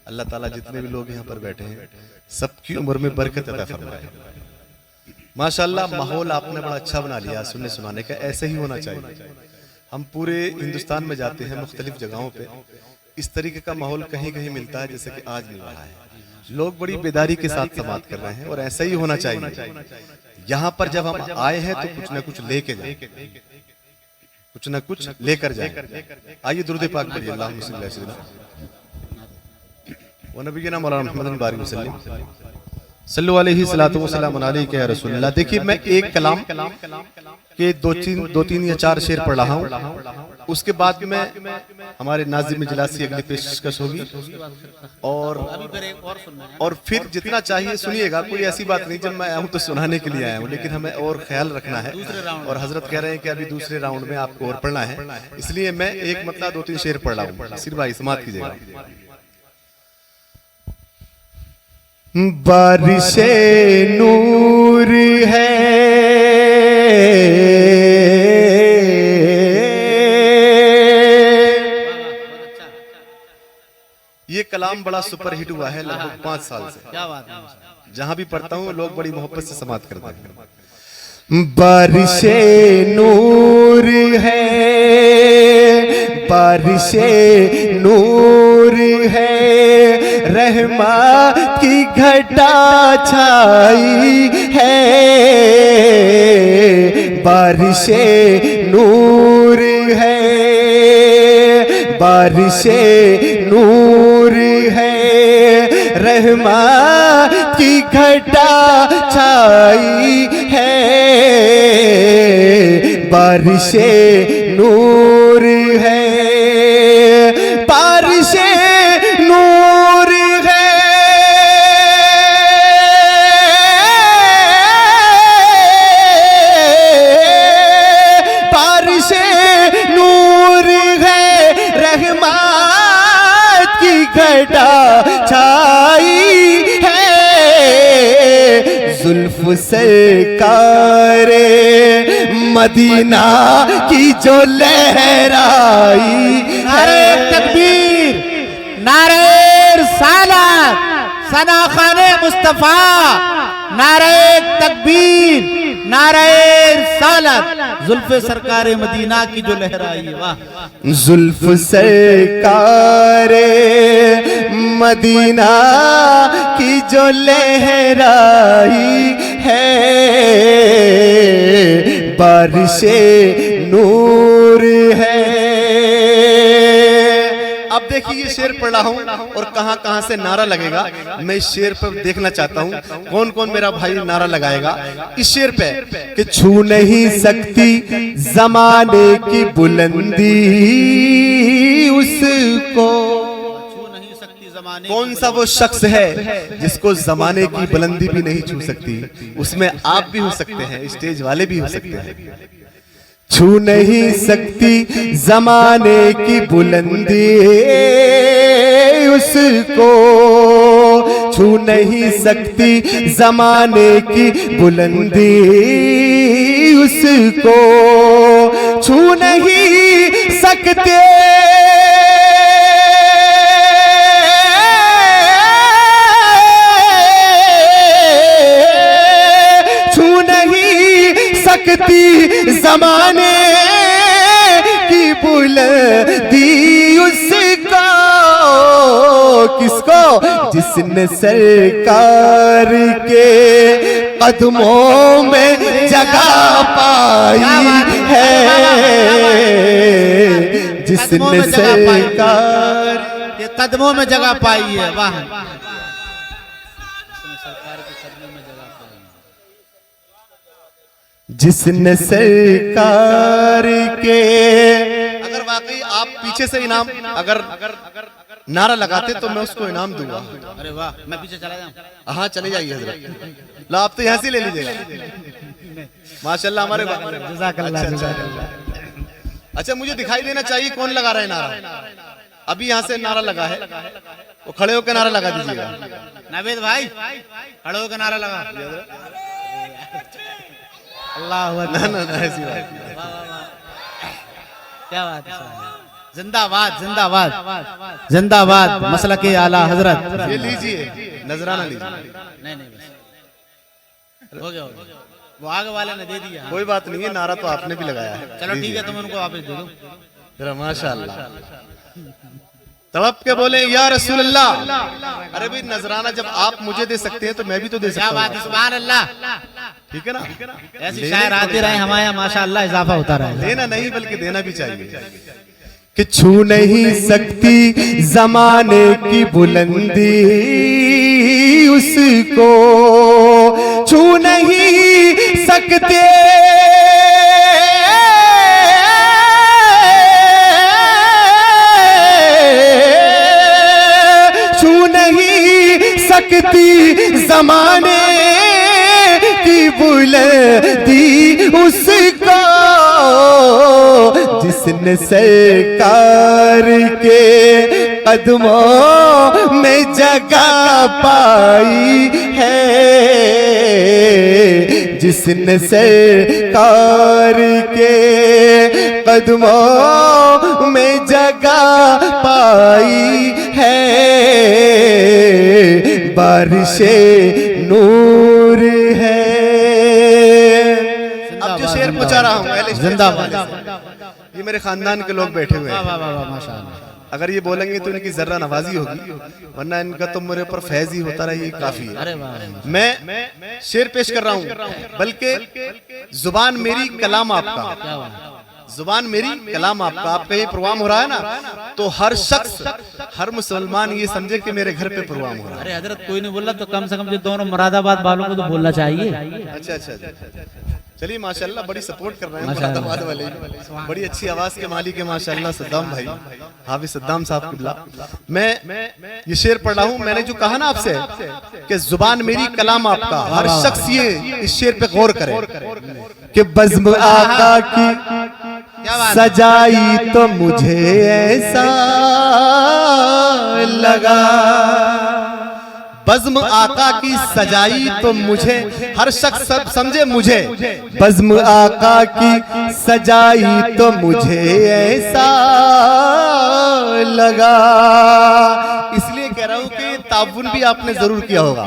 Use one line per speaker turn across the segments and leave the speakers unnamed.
अल्लाह ताला जितने भी लोग यहाँ पर बैठे हैं सबकी उम्र में बरकत अता फरमाए। माशाअल्लाह माहौल आपने बड़ा अच्छा बना लिया सुनने सुनाने का, ऐसे ही होना चाहिए। हम पूरे हिंदुस्तान में जाते हैं मुख्तलिफ जगहों पे, इस तरीके का माहौल कहीं कहीं मिलता है जैसे कि आज मिल रहा है। लोग बड़ी बेदारी के साथ समात कर रहे हैं और ऐसा ही होना चाहिए। यहाँ पर जब हम आए हैं तो कुछ न कुछ लेके जाए, कुछ न कुछ लेकर जाए। आइए दुरूद पाक पढ़िए, अल्लाहुम्मा सल्ली अला सय्यिदिना व नबिय्यिना मौलाना मुहम्मद बारिक वसल्लम सल्लल्लाहु अलैहि सलातो व सलाम अलैका या रसूलल्लाह। देखिए मैं एक कलाम के दो तीन या चार शेर पढ़ रहा हूँ, उसके बाद में हमारे नाज़िम इजलास की अगली पेशकश होगी और फिर जितना चाहिए सुनिएगा। कोई ऐसी बात नहीं जब मैं आया हूँ तो सुनाने के लिए आया हूँ, लेकिन हमें और ख्याल रखना है और हजरत कह रहे हैं कि अभी दूसरे राउंड में आपको और पढ़ना है, इसलिए मैं एक मतलब 2-3 शेर पढ़ रहा हूँ। सिर भाई समाप्त कीजिएगा। बारिशे नूर है ये कलाम बड़ा सुपर हिट हुआ है लगभग 5 साल से। क्या बात है, जहां भी पढ़ता हूं लोग बड़ी मोहब्बत से समाप्त करते हैं। बारिशे नूर है, बारिशे नूर है, रहमत की घटा छाई है। बारिशे नूर है, बारिशे नूर है, रहमत की घटा छाई है। बारिशे नूर है, बारिशे नूर है, बारिशे नूर है, रहमत की घटा छाई है। जुल्फ सरकारे मदीना की जो लहराई है।
तकबीर, नारे रिसालत, सना खाने मुस्तफा, नारे तकबीर, नारे रिसालत, जुल्फ़े सरकारे मदीना की जो लहराई। वाह,
जुल्फ सरकारे मदीना की जो लहराई है। बारिशे नूर है। अब देखिए ये शेर पढ़ रहा हूँ और कहाँ कहाँ से नारा लगेगा, मैं इस शेर पर देखना चाहता हूँ कौन कौन मेरा भाई नारा लगाएगा इस शेर पे कि छू नहीं सकती जमाने की बुलंदी उसको। कौन सा वो शख्स है जिसको जमाने की बुलंदी भी नहीं छू सकती? उसमें आप भी हो सकते हैं, स्टेज वाले भी हो सकते हैं। छू नहीं सकती जमाने की बुलंदी उसको, छू नहीं सकती जमाने की बुलंदी उसको, छू नहीं सकते जमाने की बुलंदी उसको। किसको? जिसने सरकार के कदमों में जगह पाई है। जिसने सरकार
के कदमों में जगह पाई है। वाह,
जिसने सरकार के, अगर वाकई आप पीछे से इनाम अगर नारा लगाते तो मैं उसको इनाम दूंगा।
अरे वाह, मैं पीछे चला जाऊं?
हाँ चले जाइए हजरत, लो आप तो यहाँ से ले लीजिएगा। माशाल्लाह हमारे
जज़ाकल्लाह, जज़ाकल्लाह।
अच्छा मुझे दिखाई देना चाहिए कौन लगा रहा है नारा। अभी यहाँ से नारा लगा है, वो खड़े होकर नारा लगा दीजिएगा।
नावेद भाई खड़े होकर नारा लगा। अल्लाह
ना ऐसी बात
क्या बात है। जिंदाबाद जिंदाबाद जिंदाबाद मसलक के आला हजरत।
ये लीजिए नजराना लीजिए।
नहीं नहीं बस हो गया, वो आगे वाले ने दे दिया।
कोई बात नहीं है, नारा तो आपने भी लगाया है।
चलो ठीक है, तुम उनको वापस दे दो।
जरा माशाअल्लाह तड़प के बोले या रसूल अल्लाह। अरे भाई नजराना जब आप मुझे दे सकते हैं तो मैं भी तो दे
क्या
सकता
बात है,
हूँ।
सुभान अल्लाह।
ठीक है ना?
ऐसी शायर आते रहे हमारे यहाँ, माशाअल्लाह इजाफा होता रहे।
लेना नहीं बल्कि देना भी चाहिए। कि छू नहीं सकती जमाने की बुलंदी उसको, छू नहीं सकते छू नहीं सकती जमाने की बुलंदी उसको, जिसने सरकार के कदमों में जगह पाई है, जिसने सरकार के कदमों में जगह पाई है, बारिशे नूर है। अब जो शेर पहुंचा रहा हूँ
जिंदाबाद।
ये मेरे खानदान के लोग बैठे हुए
वाह
हैं।
वाह वाह वाह, माशाअल्लाह।
अगर ये बोलेंगे तो इनकी जर्रा नवाजी होगी, वरना इनका तो मेरे ऊपर फैज ही होता रहा, ये काफी है।
अरे वाह,
मैं शेर पेश कर रहा हूँ, बल्कि जुबान मेरी कलाम आपका,
क्या बात।
जुबान मेरी कलाम आपका। आपका ये प्रोग्राम हो रहा है ना, तो हर शख्स हर मुसलमान ये समझे कि मेरे घर पे प्रोग्राम हो रहा है।
अरे हजरत कोई नहीं बोल रहा तो कम से कम जो दोनों मुरादाबाद वालों को तो बोलना चाहिए।
अच्छा अच्छा अच्छा। चलिए माशाल्लाह बड़ी सपोर्ट कर रहे हैं
माशाल्लाह।
मुरादाबाद वाले, बड़ी अच्छी आवाज के मालिक है माशाल्लाह सद्दाम भाई, हाफिज सद्दाम साहब किबला। मैं ये शेर पढ़ रहा हूँ। मैंने जो कहा ना आपसे कि जुबान मेरी कलाम आपका, हर शख्स ये इस शेर पे गौर करे कि बज़्म आका की सजाई तो मुझे ऐसा लगा, बज़्म आका की सजाई तो मुझे, हर शख्स सब समझे मुझे, बज़्म आका की सजाई तो मुझे ऐसा लगा। इसलिए कह रहा हूं कि ताउन भी आपने जरूर किया होगा।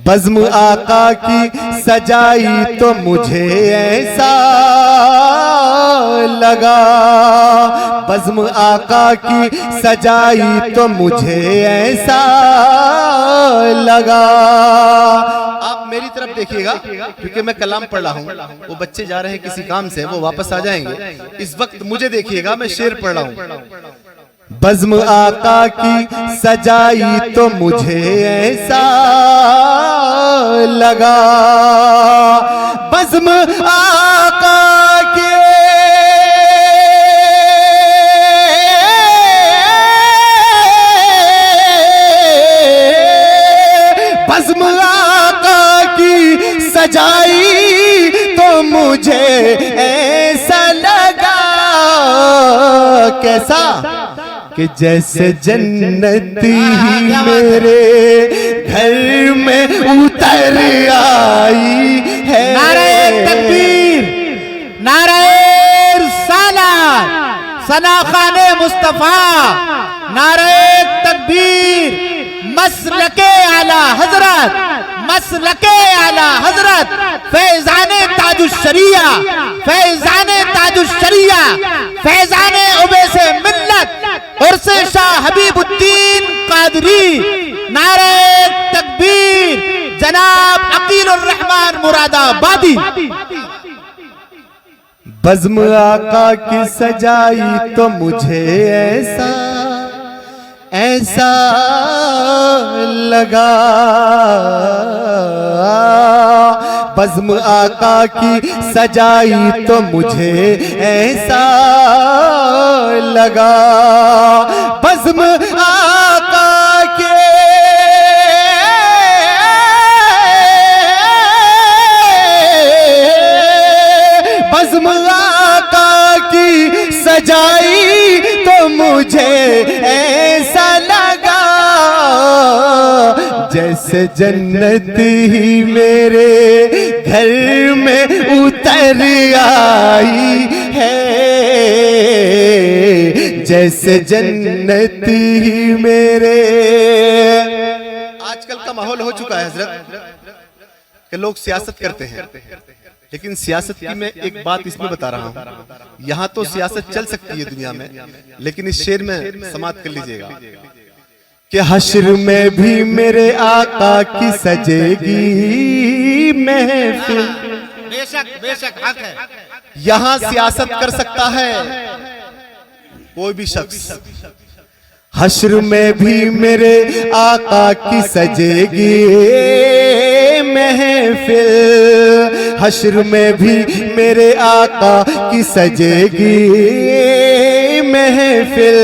बज़्म आका की सजाई तो मुझे ऐसा लगा, बज़्म आका की सजाई तो मुझे ऐसा लगा। आप मेरी तरफ देखिएगा क्योंकि मैं कलाम पढ़ रहा हूँ। वो बच्चे जा रहे हैं किसी काम से, वो वापस आ जाएंगे। इस वक्त मुझे देखिएगा, मैं शेर पढ़ रहा हूँ। बज़्म आका की सजाई तो मुझे ऐसा लगा, बज़्म आका के बज़्म आका की सजाई तो मुझे ऐसा लगा। कैसा कि जैसे जन्नत ही मेरे घर में उतर आई है।
नारे तकबीर, नारे रिसालत, सना खाने मुस्तफा, नारे तकबीर, मसलके आला हजरत, मसलके आला हजरत, फैजाने ताजुश्शरिया, फैजाने ताजुश्शरिया, फैजाने उबैसे मिल्लत, उर्से शाह हबीबुद्दीन कादरी, नारे तकबीर, जनाब अकीलुर रहमान मुरादाबादी।
बज़्म आका की सजाई तो मुझे ऐसा ऐसा लगा, बज़्म आका की सजाई तो मुझे ऐसा लगा, बज़्म आका के बज़्म आका की सजाई तो मुझे ऐसा लगा, जैसे जन्नत ही मेरे घर में उतर आई है, जैसे जन्नत ही मेरे। आजकल का माहौल हो चुका है हजरत कि लोग सियासत करते हैं, लेकिन सियासत की मैं एक बात इसमें बता रहा हूं, यहां तो सियासत चल सकती है दुनिया में, लेकिन इस शेर में समाप्त कर लीजिएगा कि हश्र में भी मेरे आका की सजेगी महफिल।
बेशक बेशक हक है।
यहां सियासत कर सकता है कोई भी शख्स, हश्र में भी मेरे आका की सजेगी महफिल, हश्र में भी मेरे आका की सजेगी महफिल,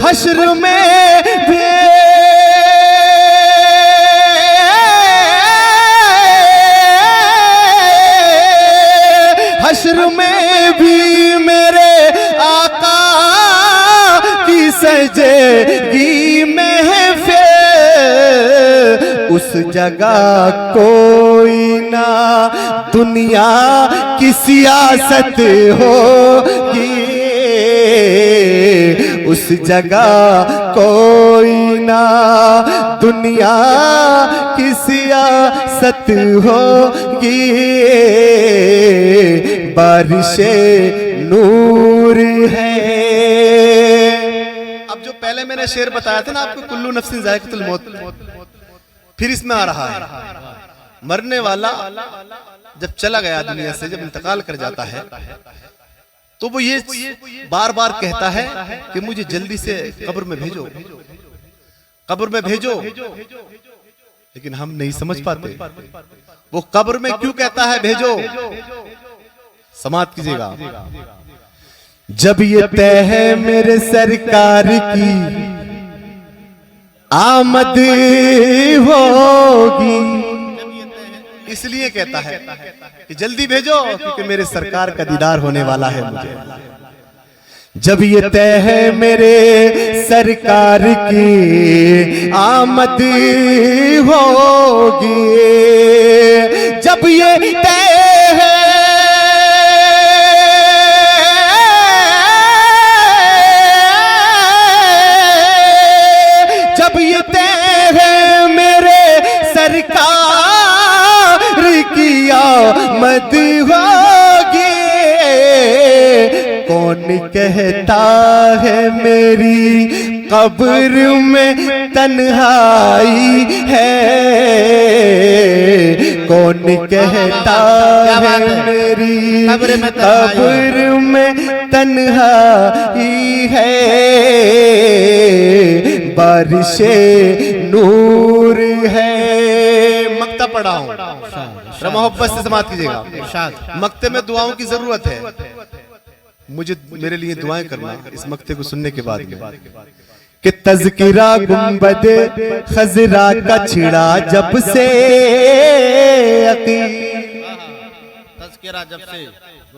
हश्र में भी हश्र में भी मेरे आका की सजेगी महफिल, उस जगह कोई ना दुनिया की सियासत होगी, उस जगह कोई ना दुनिया की सियासत होगी, बारिशे नूर है। अब जो पहले मैंने शेर बताया था ना आपको, कुल्लू नफ्सिन जायक़तुल मौत, फिर इसमें आ रहा है मरने वाला जब चला गया दुनिया से, जब इंतकाल कर जाता है तो वो ये बार बार कहता है कि मुझे जल्दी से कब्र में भेजो, कब्र में भेजो, लेकिन हम नहीं समझ पाते वो कब्र में क्यों कहता है भेजो। समाप्त कीजिएगा। जब ये तय है मेरे सरकार की आमद होगी, इसलिए कहता है कि जल्दी भेजो क्योंकि मेरे सरकार का दीदार होने वाला है मुझे। जब ये तय है मेरे सरकार की आमद होगी, जब ये तय है जब ये तय है मेरे सरकार की आमद होगी, कौन कहता है मेरी कब्र में तन्हाई है, कौन कहता है मेरी कब्र में तन्हाई है, बारिशे नूर है। मक्ता पढ़ा हूं, मोहब्बत से समाप्त कीजिएगा। मक्ते में दुआओं की जरूरत है, मुझे मेरे लिए दुआएं करना इस मक्ते को सुनने के बाद कि तज़किरा गुंबदे खजरा का छिड़ा जब से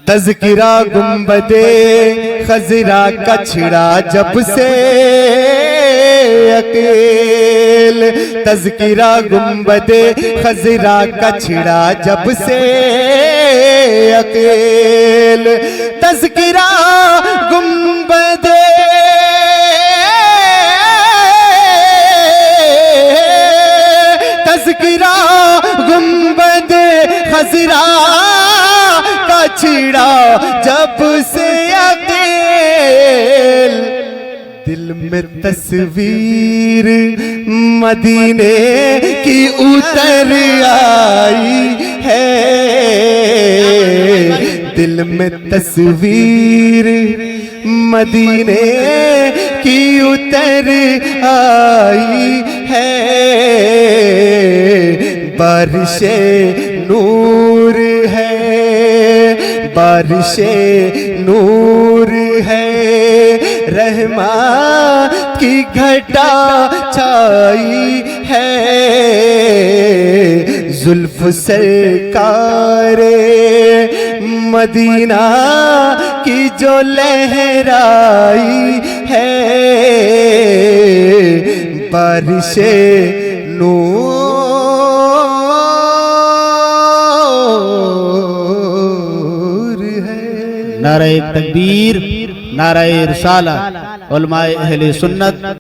तज़किरा गुंबदे खजरा का छिड़ा जब से अकेल, तज़किरा गुंबदे खजरा का छिड़ा जब से अकेल, तज़किरा गुंबदे तज़किरा गुंबदे खजरा का छिड़ा जब से अकेल, दिल में तस्वीर मदीने की उतर आई है, दिल में तस्वीर मदीने की उतर आई है, बारिशे नूर है, बारिशे नूर है, रहमत की घटा छाई है, जुल्फ सरकारे मदीना की जो लहराई है, बारिशे नूर है।
नारे तकबीर, नाराए रिसालत, उलमाए अहले सुन्नत।